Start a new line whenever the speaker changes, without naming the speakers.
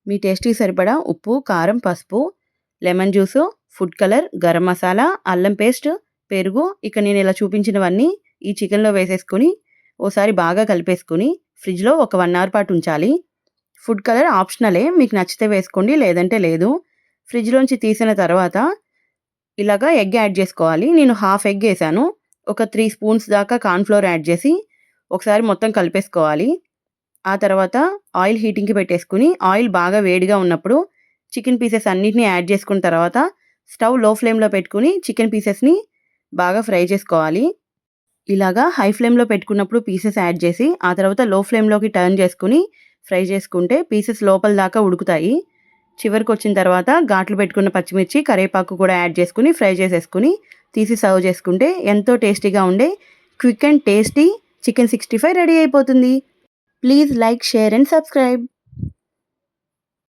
మీ టేస్ట్‌కి సరిపడా ఉప్పు, కారం, పసుపు, lemon juice, food colour, garam masala, అల్లం పేస్ట్, పెరుగు ఇక నేను ఇలా చూపించినవన్నీ ఈ చికెన్‌లో వేసేసుకొని ఓసారి బాగా కలిపేసుకొని ఫ్రిడ్జ్‌లో ఒక 1 అవర్ పాటు ఉంచాలి. ఫుడ్ కలర్ ఆప్షనలే, మీకు నచ్చితే వేసుకోండి లేదంటే లేదు. ఫ్రిడ్జ్‌లోంచి తీసిన తర్వాత ఇలాగా ఎగ్ యాడ్ చేసుకోవాలి. నేను హాఫ్ ఎగ్ ఏసాను. ఒక 3 స్పూన్స్ దాకా కార్న్ ఫ్లోర్ యాడ్ చేసి ఒకసారి మొత్తం కలిపేసుకోవాలి. ఆ తర్వాత ఆయిల్ హీటింగ్‌కి పెట్టేసుకొని ఆయిల్ బాగా వేడిగా ఉన్నప్పుడు చికెన్ పీసెస్ అన్నిటిని యాడ్ చేసుకున్న తర్వాత స్టవ్ లో ఫ్లేమ్‌లో పెట్టుకొని చికెన్ పీసెస్‌ని బాగా ఫ్రై చేసుకోవాలి. ఇలాగా హై ఫ్లేమ్‌లో పెట్టుకున్నప్పుడు పీసెస్ యాడ్ చేసి ఆ తర్వాత లో ఫ్లేమ్‌లోకి టర్న్ చేసుకొని ఫ్రై చేసుకుంటే పీసెస్ లోపల దాకా ఉడుకుతాయి. చివరికొచ్చిన తర్వాత ఘాట్లు పెట్టుకున్న పచ్చిమిర్చి, కరివేపాకు కూడా యాడ్ చేసుకొని ఫ్రై చేసేసుకొని తీసి సర్వ్ చేసుకుంటే ఎంతో టేస్టీగా ఉండే quick and tasty chicken 65 ready అయిపోతుంది. Please like, share and subscribe.